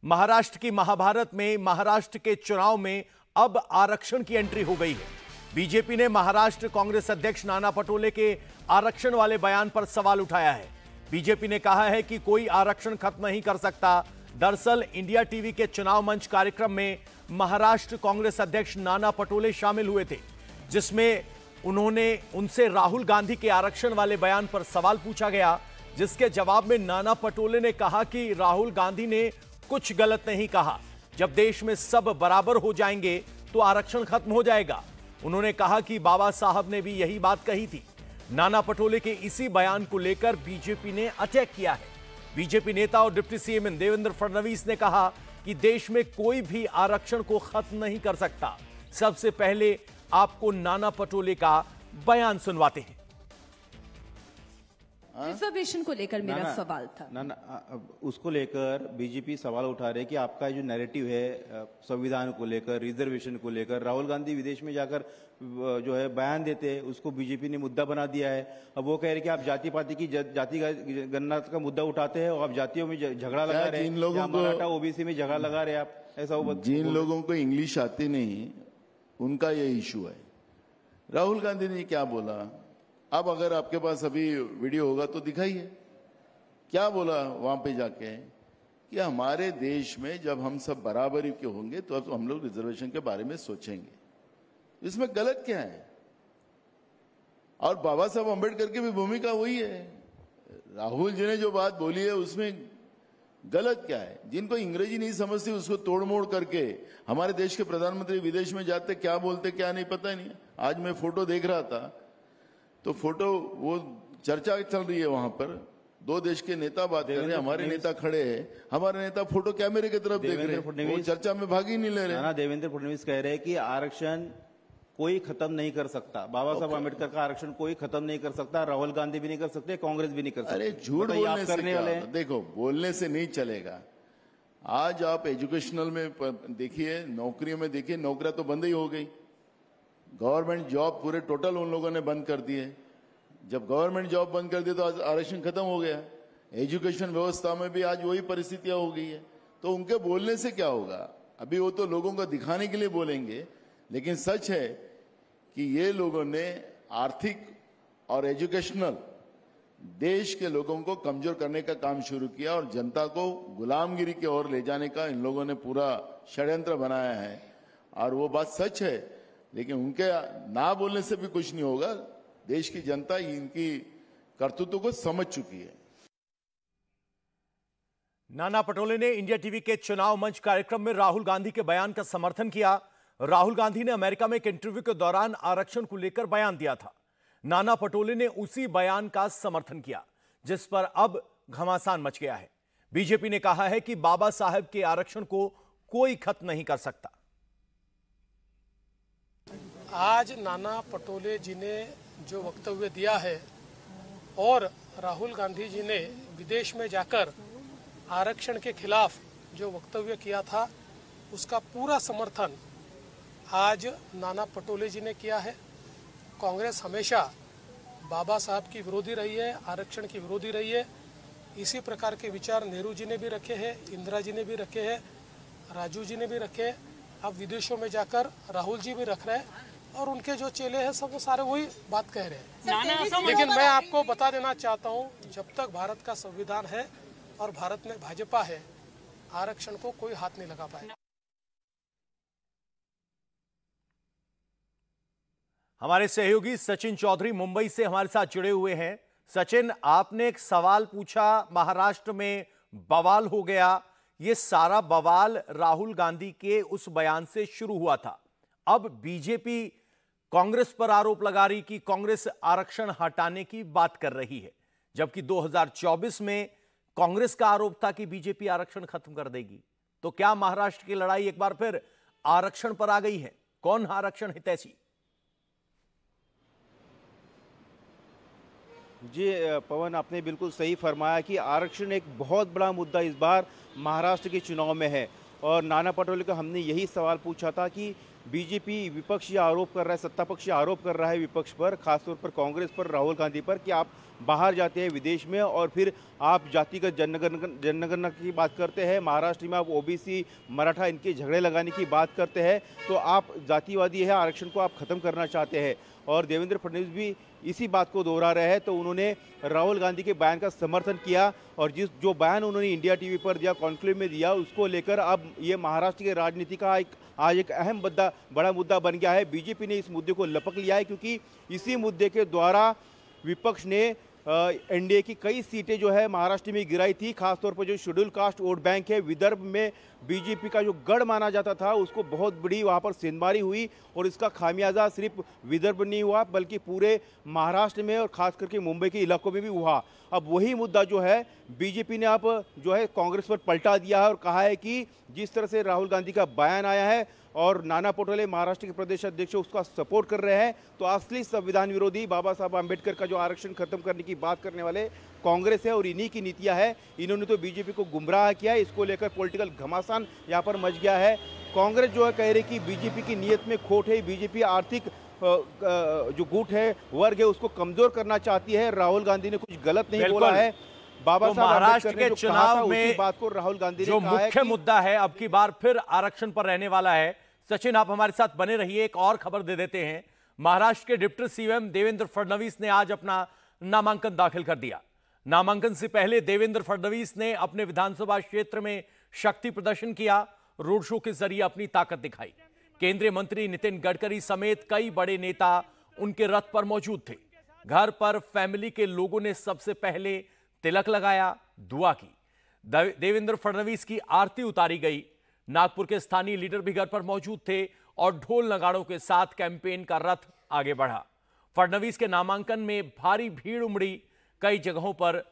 महाराष्ट्र की महाभारत में महाराष्ट्र के चुनाव में अब आरक्षण की एंट्री हो गई है। बीजेपी ने महाराष्ट्र कांग्रेस अध्यक्ष नाना पटोले के आरक्षण वाले बयान पर सवाल उठाया है। बीजेपी ने कहा है कि कोई आरक्षण खत्म नहीं कर सकता। दरअसल इंडिया टीवी के चुनाव मंच कार्यक्रम में महाराष्ट्र कांग्रेस अध्यक्ष नाना पटोले शामिल हुए थे, जिसमें उनसे राहुल गांधी के आरक्षण वाले बयान पर सवाल पूछा गया, जिसके जवाब में नाना पटोले ने कहा कि राहुल गांधी ने कुछ गलत नहीं कहा। जब देश में सब बराबर हो जाएंगे तो आरक्षण खत्म हो जाएगा। उन्होंने कहा कि बाबा साहब ने भी यही बात कही थी। नाना पटोले के इसी बयान को लेकर बीजेपी ने अटैक किया है। बीजेपी नेता और डिप्टी सीएम देवेंद्र फडणवीस ने कहा कि देश में कोई भी आरक्षण को खत्म नहीं कर सकता। सबसे पहले आपको नाना पटोले का बयान सुनवाते हैं। रिजर्वेशन को लेकर मेरा सवाल था। उसको लेकर बीजेपी सवाल उठा रहे कि आपका जो नैरेटिव है संविधान को लेकर, रिजर्वेशन को लेकर, राहुल गांधी विदेश में जाकर जो है बयान देते हैं, उसको बीजेपी ने मुद्दा बना दिया है। अब वो कह रहे कि आप जाति पाति की जाति गणना का मुद्दा उठाते हैं और आप जातियों में झगड़ा लगा रहे हैं, मराठा ओबीसी में झगड़ा लगा रहे हैं आप, ऐसा जिन लोगों को इंग्लिश आती नहीं उनका ये इशू है। राहुल गांधी ने क्या बोला, अब अगर आपके पास अभी वीडियो होगा तो दिखाइए क्या बोला वहां पे जाके कि हमारे देश में जब हम सब बराबरी के होंगे तो अब हम लोग रिजर्वेशन के बारे में सोचेंगे। इसमें गलत क्या है? और बाबा साहब अम्बेडकर की भी भूमिका वही है। राहुल जी ने जो बात बोली है उसमें गलत क्या है? जिनको अंग्रेजी नहीं समझती उसको तोड़ मोड़ करके हमारे देश के प्रधानमंत्री विदेश में जाते क्या बोलते क्या नहीं पता नहीं। आज मैं फोटो देख रहा था तो फोटो वो चर्चा चल रही है, वहां पर दो देश के नेता बात कर रहे हैं, हमारे नेता खड़े हैं, हमारे नेता फोटो कैमरे की तरफ देख रहे हैं, वो चर्चा में भाग ही नहीं ले रहे। देवेंद्र फडणवीस कह रहे हैं कि आरक्षण कोई खत्म नहीं कर सकता। बाबा साहब आम्बेडकर का आरक्षण कोई खत्म नहीं कर सकता, राहुल गांधी भी नहीं कर सकते, कांग्रेस भी नहीं कर सकती। अरे झूठ बोलने करने वाले देखो, बोलने से नहीं चलेगा। आज आप एजुकेशनल में देखिए, नौकरियों में देखिए, नौकरियां तो बंद ही हो गई। गवर्नमेंट जॉब पूरे टोटल उन लोगों ने बंद कर दिए। जब गवर्नमेंट जॉब बंद कर दिए तो आज आरक्षण खत्म हो गया। एजुकेशन व्यवस्था में भी आज वही परिस्थितियां हो गई है। तो उनके बोलने से क्या होगा? अभी वो तो लोगों को दिखाने के लिए बोलेंगे, लेकिन सच है कि ये लोगों ने आर्थिक और एजुकेशनल देश के लोगों को कमजोर करने का काम शुरू किया और जनता को गुलामगिरी की ओर ले जाने का इन लोगों ने पूरा षड्यंत्र बनाया है। और वो बात सच है, लेकिन उनके ना बोलने से भी कुछ नहीं होगा। देश की जनता इनकी करतूतों को समझ चुकी है। नाना पटोले ने इंडिया टीवी के चुनाव मंच कार्यक्रम में राहुल गांधी के बयान का समर्थन किया। राहुल गांधी ने अमेरिका में एक इंटरव्यू के दौरान आरक्षण को लेकर बयान दिया था। नाना पटोले ने उसी बयान का समर्थन किया, जिस पर अब घमासान मच गया है। बीजेपी ने कहा है कि बाबा साहब के आरक्षण को कोई खत्म नहीं कर सकता। आज नाना पटोले जी ने जो वक्तव्य दिया है और राहुल गांधी जी ने विदेश में जाकर आरक्षण के खिलाफ जो वक्तव्य किया था, उसका पूरा समर्थन आज नाना पटोले जी ने किया है। कांग्रेस हमेशा बाबा साहब की विरोधी रही है, आरक्षण की विरोधी रही है। इसी प्रकार के विचार नेहरू जी ने भी रखे हैं, इंदिरा जी ने भी रखे हैं, राजीव जी ने भी रखे हैं। अब विदेशों में जाकर राहुल जी भी रख रहे हैं और उनके जो चेले हैं सब वो सारे वही बात कह रहे हैं। लेकिन मैं आपको बता देना चाहता हूँ, जब तक भारत का संविधान है और भारत में भाजपा है, आरक्षण को कोई हाथ नहीं लगा पाएगा। हमारे सहयोगी सचिन चौधरी मुंबई से हमारे साथ जुड़े हुए हैं। सचिन, आपने एक सवाल पूछा, महाराष्ट्र में बवाल हो गया। ये सारा बवाल राहुल गांधी के उस बयान से शुरू हुआ था। अब बीजेपी कांग्रेस पर आरोप लगा रही कि कांग्रेस आरक्षण हटाने की बात कर रही है, जबकि 2024 में कांग्रेस का आरोप था कि बीजेपी आरक्षण खत्म कर देगी। तो क्या महाराष्ट्र की लड़ाई एक बार फिर आरक्षण पर आ गई है? कौन आरक्षण हितैषी? जी पवन, आपने बिल्कुल सही फरमाया कि आरक्षण एक बहुत बड़ा मुद्दा इस बार महाराष्ट्र के चुनाव में है। और नाना पटोले को हमने यही सवाल पूछा था कि बीजेपी विपक्ष ये आरोप कर रहा है, सत्ता पक्ष आरोप कर रहा है विपक्ष पर, खासतौर पर कांग्रेस पर, राहुल गांधी पर, कि आप बाहर जाते हैं विदेश में, और फिर आप जातिगत जनगणना की बात करते हैं, महाराष्ट्र में आप ओबीसी मराठा इनके झगड़े लगाने की बात करते हैं, तो आप जातिवादी है, आरक्षण को आप खत्म करना चाहते हैं। और देवेंद्र फडणवीस भी इसी बात को दोहरा रहे हैं। तो उन्होंने राहुल गांधी के बयान का समर्थन किया, और जो बयान उन्होंने इंडिया टीवी पर दिया, कॉन्क्लेव में दिया, उसको लेकर अब ये महाराष्ट्र के राजनीति का आज एक अहम बड़ा मुद्दा बन गया है। बीजेपी ने इस मुद्दे को लपक लिया है, क्योंकि इसी मुद्दे के द्वारा विपक्ष ने एनडीए की कई सीटें जो है महाराष्ट्र में गिराई थी। खासतौर पर जो शेड्यूल कास्ट वोट बैंक है, विदर्भ में बीजेपी का जो गढ़ माना जाता था, उसको बहुत बड़ी वहां पर सेंधमारी हुई, और इसका खामियाजा सिर्फ विदर्भ नहीं हुआ बल्कि पूरे महाराष्ट्र में और खास करके मुंबई के इलाकों में भी हुआ। अब वही मुद्दा जो है बीजेपी ने अब जो है कांग्रेस पर पलटा दिया है और कहा है कि जिस तरह से राहुल गांधी का बयान आया है और नाना पटोले महाराष्ट्र के प्रदेश अध्यक्ष उसका सपोर्ट कर रहे हैं, तो असली संविधान विरोधी बाबा साहब आंबेडकर का जो आरक्षण खत्म करने की बात करने वाले कांग्रेस है और इन्हीं की नीतियां है। इन्होंने तो बीजेपी को गुमराह किया है। इसको लेकर पॉलिटिकल घमासान यहाँ पर मच गया है। कांग्रेस जो है कह रही कि बीजेपी की नीयत में खोट है, बीजेपी आर्थिक जो गुट है, वर्ग है, उसको कमजोर करना चाहती है। राहुल गांधी ने कुछ गलत नहीं बोला है। बाबा साहब महाराष्ट्र के चुनाव में बात को राहुल गांधी जो मुख्य मुद्दा है अब की बार फिर आरक्षण पर रहने वाला है। सचिन, आप हमारे साथ बने रहिए। एक और खबर दे देते हैं। महाराष्ट्र के डिप्टी सीएम देवेंद्र फडणवीस ने आज अपना नामांकन दाखिल कर दिया। नामांकन से पहले देवेंद्र फडणवीस ने अपने विधानसभा क्षेत्र में शक्ति प्रदर्शन किया, रोड शो के जरिए अपनी ताकत दिखाई। केंद्रीय मंत्री नितिन गडकरी समेत कई बड़े नेता उनके रथ पर मौजूद थे। घर पर फैमिली के लोगों ने सबसे पहले तिलक लगाया, दुआ की। देवेंद्र फडणवीस की आरती उतारी गई। नागपुर के स्थानीय लीडर भी घर पर मौजूद थे और ढोल नगाड़ों के साथ कैंपेन का रथ आगे बढ़ा। फडणवीस के नामांकन में भारी भीड़ उमड़ी। कई जगहों पर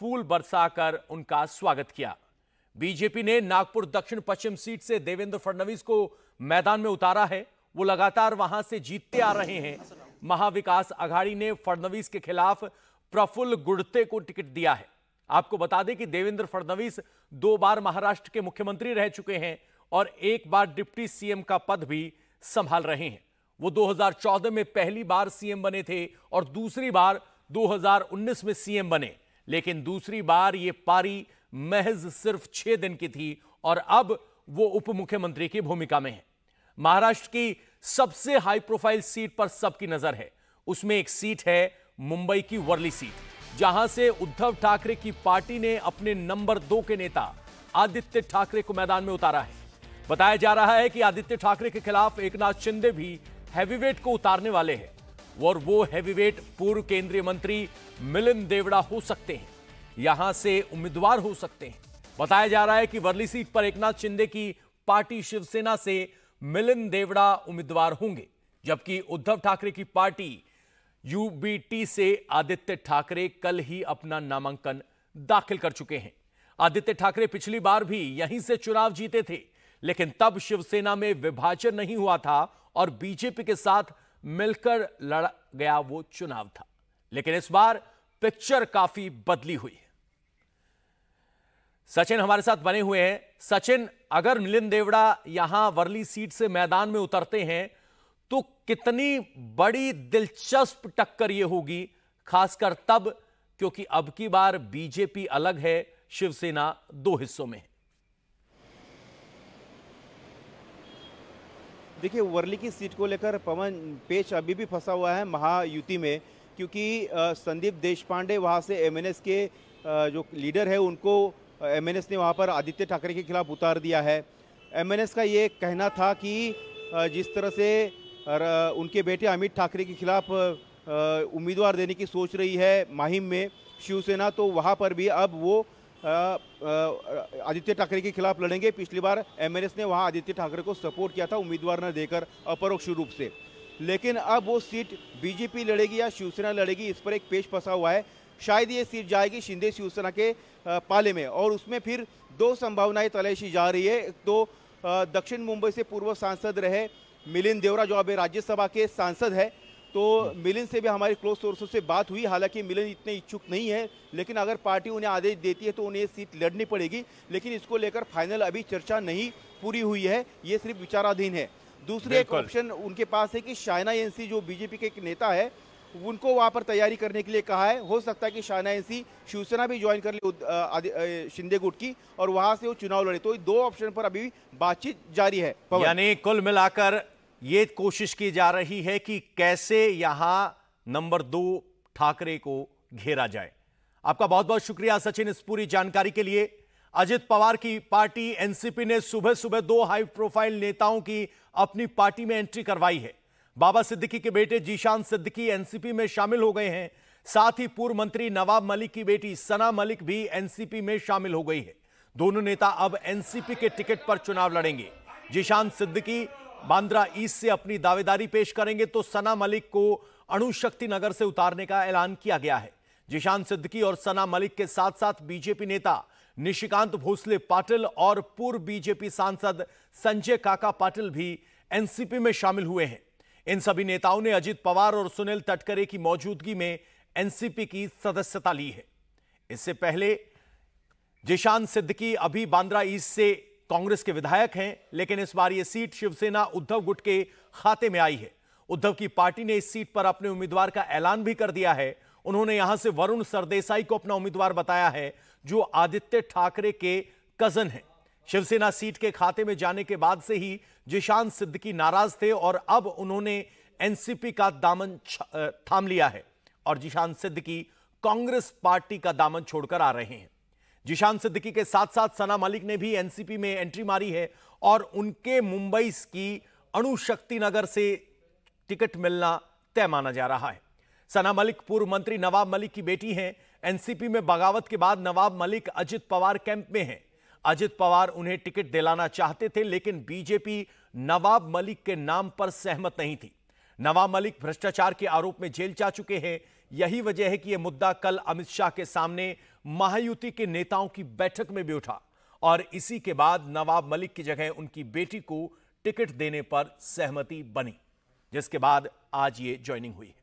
फूल बरसाकर उनका स्वागत किया। बीजेपी ने नागपुर दक्षिण पश्चिम सीट से देवेंद्र फडणवीस को मैदान में उतारा है। वो लगातार वहां से जीतते आ रहे हैं। महाविकास आघाड़ी ने फडणवीस के खिलाफ प्रफुल्ल गुड़ते को टिकट दिया है। आपको बता दें कि देवेंद्र फडणवीस 2 बार महाराष्ट्र के मुख्यमंत्री रह चुके हैं और 1 बार डिप्टी सीएम का पद भी संभाल रहे हैं। वो 2014 में पहली बार सीएम बने थे और दूसरी बार 2019 में सीएम बने, लेकिन दूसरी बार ये पारी महज सिर्फ 6 दिन की थी और अब वो उप मुख्यमंत्री की भूमिका में है। महाराष्ट्र की सबसे हाई प्रोफाइल सीट पर सबकी नजर है। उसमें एक सीट है मुंबई की वर्ली सीट, जहां से उद्धव ठाकरे की पार्टी ने अपने नंबर 2 के नेता आदित्य ठाकरे को मैदान में उतारा है। बताया जा रहा है कि आदित्य ठाकरे के खिलाफ एकनाथ शिंदे भी हैवीवेट को उतारने वाले हैं और वो हैवीवेट पूर्व केंद्रीय मंत्री मिलिंद देवड़ा हो सकते हैं, यहां से उम्मीदवार हो सकते हैं। बताया जा रहा है कि वर्ली सीट पर एकनाथ शिंदे की पार्टी शिवसेना से मिलिंद देवड़ा उम्मीदवार होंगे, जबकि उद्धव ठाकरे की पार्टी यूबीटी से आदित्य ठाकरे कल ही अपना नामांकन दाखिल कर चुके हैं। आदित्य ठाकरे पिछली बार भी यहीं से चुनाव जीते थे, लेकिन तब शिवसेना में विभाजन नहीं हुआ था और बीजेपी के साथ मिलकर लड़ा गया वो चुनाव था। लेकिन इस बार पिक्चर काफी बदली हुई है। सचिन हमारे साथ बने हुए हैं। सचिन, अगर मिलिंद देवड़ा यहां वर्ली सीट से मैदान में उतरते हैं तो कितनी बड़ी दिलचस्प टक्कर यह होगी, खासकर तब क्योंकि अब की बार बीजेपी अलग है, शिवसेना 2 हिस्सों में है। देखिए, वर्ली की सीट को लेकर पवन पेच अभी भी फंसा हुआ है महायुति में, क्योंकि संदीप देशपांडे वहां से एमएनएस के जो लीडर है उनको एमएनएस ने वहां पर आदित्य ठाकरे के खिलाफ उतार दिया है। एमएनएस का ये कहना था कि जिस तरह से उनके बेटे अमित ठाकरे के खिलाफ उम्मीदवार देने की सोच रही है माहिम में शिवसेना, तो वहां पर भी अब वो आदित्य ठाकरे के खिलाफ लड़ेंगे। पिछली बार एमएनएस ने वहां आदित्य ठाकरे को सपोर्ट किया था उम्मीदवार न देकर, अपरोक्ष रूप से। लेकिन अब वो सीट बीजेपी लड़ेगी या शिवसेना लड़ेगी, इस पर एक पेच फंसा हुआ है। शायद ये सीट जाएगी शिंदे शिवसेना के पाले में और उसमें फिर 2 संभावनाएं तलाशी जा रही है। एक तो दक्षिण मुंबई से पूर्व सांसद रहे मिलिंद देवड़ा, जो अभी राज्यसभा के सांसद है, तो मिलिंद से भी हमारी क्लोज सोर्सों से बात हुई। हालांकि मिलिंद इतने इच्छुक नहीं है, लेकिन अगर पार्टी उन्हें आदेश देती है तो उन्हें सीट लड़नी पड़ेगी। लेकिन इसको लेकर फाइनल अभी चर्चा नहीं पूरी हुई है, ये सिर्फ विचाराधीन है। दूसरे एक ऑप्शन उनके पास है कि शायना एनसी जो बीजेपी के एक नेता है, उनको वहां पर तैयारी करने के लिए कहा है। हो सकता है कि शाहनवाज एनसी शिवसेना भी ज्वाइन कर ले शिंदे गुट की और वहां से वो चुनाव लड़े। तो दो ऑप्शन पर अभी बातचीत जारी है। यानी कुल मिलाकर ये कोशिश की जा रही है कि कैसे यहां नंबर 2 ठाकरे को घेरा जाए। आपका बहुत बहुत शुक्रिया सचिन इस पूरी जानकारी के लिए। अजित पवार की पार्टी एनसीपी ने सुबह सुबह 2 हाई प्रोफाइल नेताओं की अपनी पार्टी में एंट्री करवाई है। बाबा सिद्दीकी के बेटे जीशान सिद्दीकी एनसीपी में शामिल हो गए हैं। साथ ही पूर्व मंत्री नवाब मलिक की बेटी सना मलिक भी एनसीपी में शामिल हो गई है। दोनों नेता अब एनसीपी के टिकट पर चुनाव लड़ेंगे। जीशान सिद्दीकी बांद्रा ईस्ट से अपनी दावेदारी पेश करेंगे तो सना मलिक को अणुशक्ति नगर से उतारने का ऐलान किया गया है। जीशान सिद्दीकी और सना मलिक के साथ साथ बीजेपी नेता निशिकांत भोसले पाटिल और पूर्व बीजेपी सांसद संजय काका पाटिल भी एनसीपी में शामिल हुए हैं। इन सभी नेताओं ने अजित पवार और सुनील तटकरे की मौजूदगी में एनसीपी की सदस्यता ली है। इससे पहले जीशान सिद्दीकी अभी बांद्रा ईस्ट से कांग्रेस के विधायक हैं, लेकिन इस बार यह सीट शिवसेना उद्धव गुट के खाते में आई है। उद्धव की पार्टी ने इस सीट पर अपने उम्मीदवार का ऐलान भी कर दिया है। उन्होंने यहां से वरुण सरदेसाई को अपना उम्मीदवार बताया है, जो आदित्य ठाकरे के कजन हैं। शिवसेना सीट के खाते में जाने के बाद से ही जीशान सिद्दीकी नाराज थे और अब उन्होंने एनसीपी का दामन थाम लिया है और जीशान सिद्दीकी कांग्रेस पार्टी का दामन छोड़कर आ रहे हैं। जीशान सिद्दीकी के साथ साथ सना मलिक ने भी एनसीपी में एंट्री मारी है और उनके मुंबई की अणुशक्ति नगर से टिकट मिलना तय माना जा रहा है। सना मलिक पूर्व मंत्री नवाब मलिक की बेटी हैं। एनसीपी में बगावत के बाद नवाब मलिक अजित पवार कैंप में हैं। अजित पवार उन्हें टिकट दिलाना चाहते थे, लेकिन बीजेपी नवाब मलिक के नाम पर सहमत नहीं थी। नवाब मलिक भ्रष्टाचार के आरोप में जेल जा चुके हैं। यही वजह है कि यह मुद्दा कल अमित शाह के सामने महायुति के नेताओं की बैठक में भी उठा और इसी के बाद नवाब मलिक की जगह उनकी बेटी को टिकट देने पर सहमति बनी, जिसके बाद आज ये ज्वाइनिंग हुई है।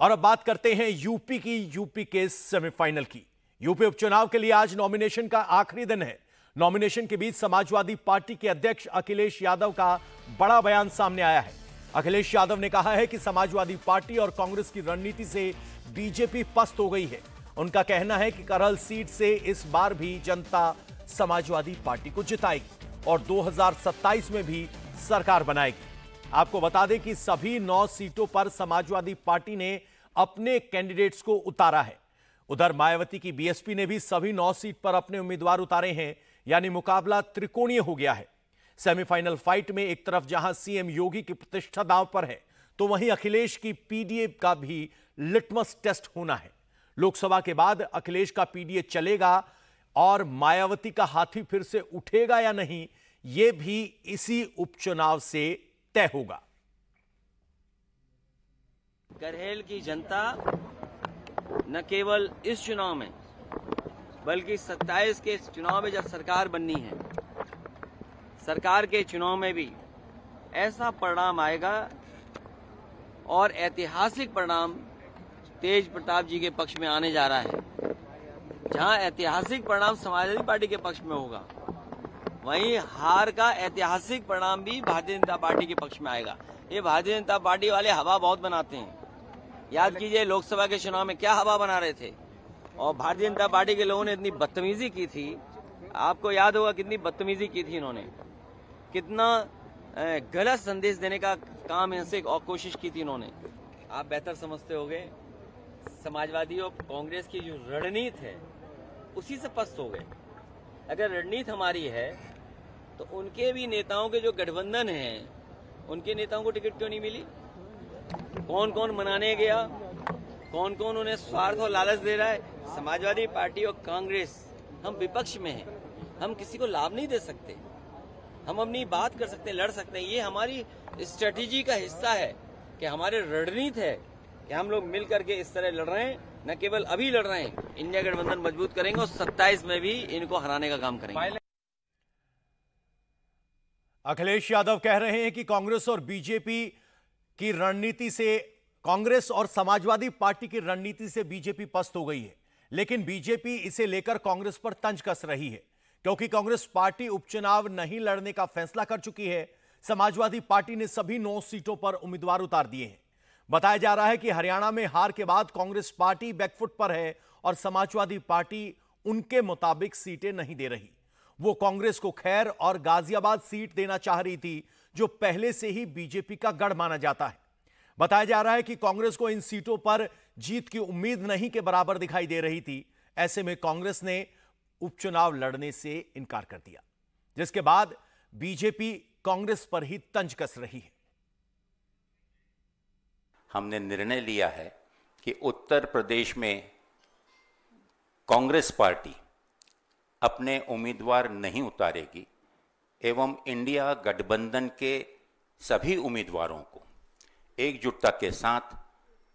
और अब बात करते हैं यूपी की, यूपी के सेमीफाइनल की। यूपी उपचुनाव के लिए आज नॉमिनेशन का आखिरी दिन है। नॉमिनेशन के बीच समाजवादी पार्टी के अध्यक्ष अखिलेश यादव का बड़ा बयान सामने आया है। अखिलेश यादव ने कहा है कि समाजवादी पार्टी और कांग्रेस की रणनीति से बीजेपी पस्त हो गई है। उनका कहना है कि करहल सीट से इस बार भी जनता समाजवादी पार्टी को जिताएगी और 2027 में भी सरकार बनाएगी। आपको बता दें कि सभी 9 सीटों पर समाजवादी पार्टी ने अपने कैंडिडेट्स को उतारा है। उधर मायावती की बीएसपी ने भी सभी 9 सीट पर अपने उम्मीदवार उतारे हैं, यानी मुकाबला त्रिकोणीय हो गया है। सेमीफाइनल फाइट में एक तरफ जहां सीएम योगी की प्रतिष्ठा दांव पर है, तो वहीं अखिलेश की पीडीए का भी लिटमस टेस्ट होना है। लोकसभा के बाद अखिलेश का पीडीए चलेगा और मायावती का हाथी फिर से उठेगा या नहीं, यह भी इसी उपचुनाव से तय होगा। करहल की जनता न केवल इस चुनाव में बल्कि 27 के चुनाव में जब सरकार बननी है, सरकार के चुनाव में भी ऐसा परिणाम आएगा और ऐतिहासिक परिणाम तेज प्रताप जी के पक्ष में आने जा रहा है। जहां ऐतिहासिक परिणाम समाजवादी पार्टी के पक्ष में होगा, वहीं हार का ऐतिहासिक परिणाम भी भारतीय जनता पार्टी के पक्ष में आएगा। ये भारतीय जनता पार्टी वाले हवा बहुत बनाते हैं। याद कीजिए लोकसभा के चुनाव में क्या हवा बना रहे थे और भारतीय जनता पार्टी के लोगों ने इतनी बदतमीजी की थी। आपको याद होगा कितनी बदतमीजी की थी इन्होंने, कितना गलत संदेश देने का काम इनसे और कोशिश की थी इन्होंने। आप बेहतर समझते होंगे समाजवादी और कांग्रेस की जो रणनीति है उसी से पस्त हो गए। अगर रणनीति हमारी है तो उनके भी नेताओं के जो गठबंधन हैं, उनके नेताओं को टिकट क्यों नहीं मिली? कौन कौन मनाने गया, कौन कौन उन्हें स्वार्थ और लालच दे रहा है? समाजवादी पार्टी और कांग्रेस हम विपक्ष में हैं, हम किसी को लाभ नहीं दे सकते, हम अपनी बात कर सकते हैं, लड़ सकते हैं। ये हमारी स्ट्रेटेजी का हिस्सा है कि हमारे रणनीति है कि हम लोग मिल करके इस तरह लड़ रहे हैं, न केवल अभी लड़ रहे हैं, इंडिया गठबंधन मजबूत करेंगे और 27 में भी इनको हराने का काम करेंगे। अखिलेश यादव कह रहे हैं कि कांग्रेस और बीजेपी की रणनीति से, कांग्रेस और समाजवादी पार्टी की रणनीति से बीजेपी पस्त हो गई है, लेकिन बीजेपी इसे लेकर कांग्रेस पर तंज कस रही है क्योंकि कांग्रेस पार्टी उपचुनाव नहीं लड़ने का फैसला कर चुकी है। समाजवादी पार्टी ने सभी 9 सीटों पर उम्मीदवार उतार दिए हैं। बताया जा रहा है कि हरियाणा में हार के बाद कांग्रेस पार्टी बैकफुट पर है और समाजवादी पार्टी उनके मुताबिक सीटें नहीं दे रही। वो कांग्रेस को खैर और गाजियाबाद सीट देना चाह रही थी, जो पहले से ही बीजेपी का गढ़ माना जाता है। बताया जा रहा है कि कांग्रेस को इन सीटों पर जीत की उम्मीद नहीं के बराबर दिखाई दे रही थी। ऐसे में कांग्रेस ने उपचुनाव लड़ने से इनकार कर दिया, जिसके बाद बीजेपी कांग्रेस पर ही तंज कस रही है। हमने निर्णय लिया है कि उत्तर प्रदेश में कांग्रेस पार्टी अपने उम्मीदवार नहीं उतारेगी एवं इंडिया गठबंधन के सभी उम्मीदवारों को एकजुटता के साथ,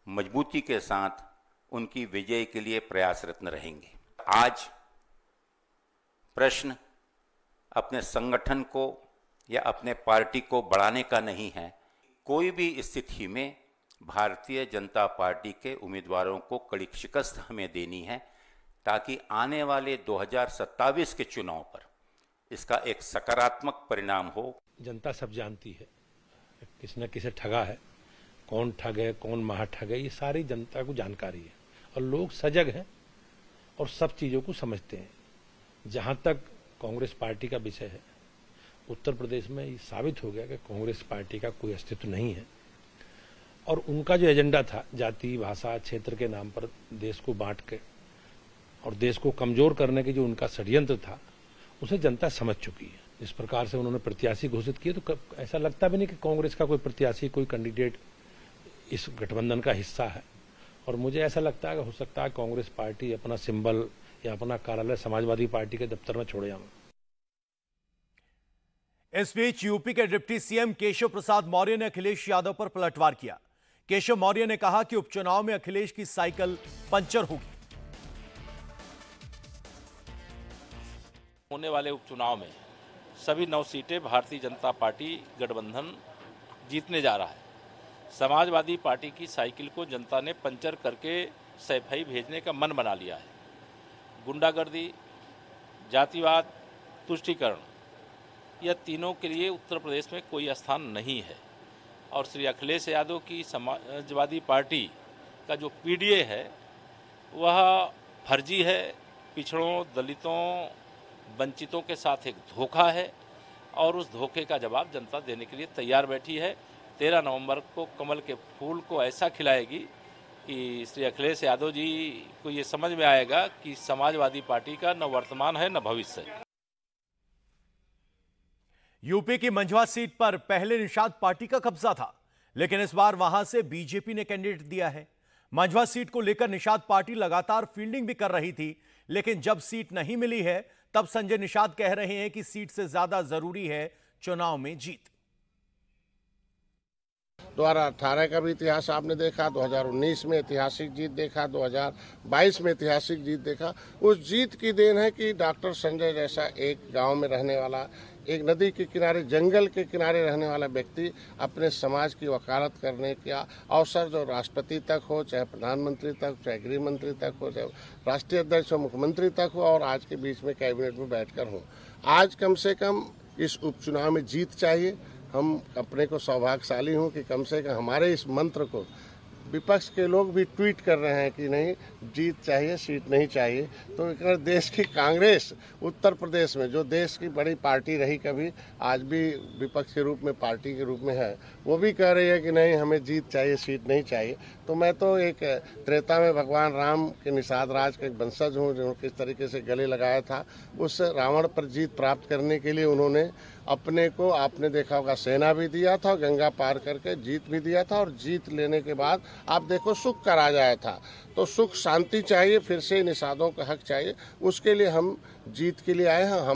मजबूती के साथ उनकी विजय के लिए प्रयासरत रहेंगे। आज प्रश्न अपने संगठन को या अपने पार्टी को बढ़ाने का नहीं है। कोई भी स्थिति में भारतीय जनता पार्टी के उम्मीदवारों को कड़ी शिकस्त हमें देनी है, ताकि आने वाले 2027 के चुनाव पर इसका एक सकारात्मक परिणाम हो। जनता सब जानती है, किसी न किसी ठगा है, कौन ठग है, कौन महाठग है, ये सारी जनता को जानकारी है और लोग सजग हैं और सब चीजों को समझते हैं। जहां तक कांग्रेस पार्टी का विषय है, उत्तर प्रदेश में ये साबित हो गया कि कांग्रेस पार्टी का कोई अस्तित्व नहीं है और उनका जो एजेंडा था जाति, भाषा, क्षेत्र के नाम पर देश को बांट के और देश को कमजोर करने की जो उनका षड्यंत्र था, उसे जनता समझ चुकी है। इस प्रकार से उन्होंने प्रत्याशी घोषित किए तो ऐसा लगता भी नहीं कि कांग्रेस का कोई प्रत्याशी, कोई कैंडिडेट इस गठबंधन का हिस्सा है। और मुझे ऐसा लगता है कि हो सकता है कांग्रेस पार्टी अपना सिंबल या अपना कार्यालय समाजवादी पार्टी के दफ्तर में छोड़ जाए। इस बीच यूपी के डिप्टी सीएम केशव प्रसाद मौर्य ने अखिलेश यादव पर पलटवार किया। केशव मौर्य ने कहा कि उपचुनाव में अखिलेश की साइकिल पंचर होगी। होने वाले उपचुनाव में सभी 9 सीटें भारतीय जनता पार्टी गठबंधन जीतने जा रहा है। समाजवादी पार्टी की साइकिल को जनता ने पंचर करके सैफई भेजने का मन बना लिया है। गुंडागर्दी, जातिवाद, तुष्टीकरण, यह तीनों के लिए उत्तर प्रदेश में कोई स्थान नहीं है और श्री अखिलेश यादव की समाजवादी पार्टी का जो पीडीए है वह फर्जी है, पिछड़ों, दलितों, वंचितों के साथ एक धोखा है और उस धोखे का जवाब जनता देने के लिए तैयार बैठी है। 13 नवंबर को कमल के फूल को ऐसा खिलाएगी कि श्री अखिलेश यादव जी को ये समझ में आएगा कि समाजवादी पार्टी का न वर्तमान है न भविष्य है। यूपी की मंझवा सीट पर पहले निषाद पार्टी का कब्जा था, लेकिन इस बार वहां से बीजेपी ने कैंडिडेट दिया है। मंझवा सीट को लेकर निषाद पार्टी लगातार फील्डिंग भी कर रही थी, लेकिन जब सीट नहीं मिली है तब संजय निषाद कह रहे हैं कि सीट से ज्यादा जरूरी है चुनाव में जीत। 2018 का भी इतिहास आपने देखा, 2019 में ऐतिहासिक जीत देखा, 2022 में ऐतिहासिक जीत देखा। उस जीत की देन है कि डॉक्टर संजय जैसा एक गांव में रहने वाला, एक नदी के किनारे, जंगल के किनारे रहने वाला व्यक्ति अपने समाज की वकालत करने का अवसर जो राष्ट्रपति तक हो, चाहे प्रधानमंत्री तक, चाहे गृह मंत्री तक हो, चाहे राष्ट्रीय अध्यक्ष हो, मुख्यमंत्री तक हो और आज के बीच में कैबिनेट में बैठकर हो। आज कम से कम इस उपचुनाव में जीत चाहिए। हम अपने को सौभाग्यशाली हूँ कि कम से कम हमारे इस मंत्र को विपक्ष के लोग भी ट्वीट कर रहे हैं कि नहीं, जीत चाहिए, सीट नहीं चाहिए। तो अगर देश की कांग्रेस उत्तर प्रदेश में, जो देश की बड़ी पार्टी रही कभी, आज भी विपक्ष के रूप में, पार्टी के रूप में है, वो भी कह रही है कि नहीं, हमें जीत चाहिए, सीट नहीं चाहिए। तो मैं तो एक त्रेता में भगवान राम के निषाद राज का एक वंशज हूँ, जो किस तरीके से गले लगाया था। उस रावण पर जीत प्राप्त करने के लिए उन्होंने अपने को, आपने देखा होगा, सेना भी दिया था, गंगा पार करके जीत भी दिया था और जीत लेने के बाद आप देखो सुख का राज आया था। तो सुख शांति चाहिए, फिर से निषादों का हक चाहिए, उसके लिए हम जीत के लिए आए हैं। हम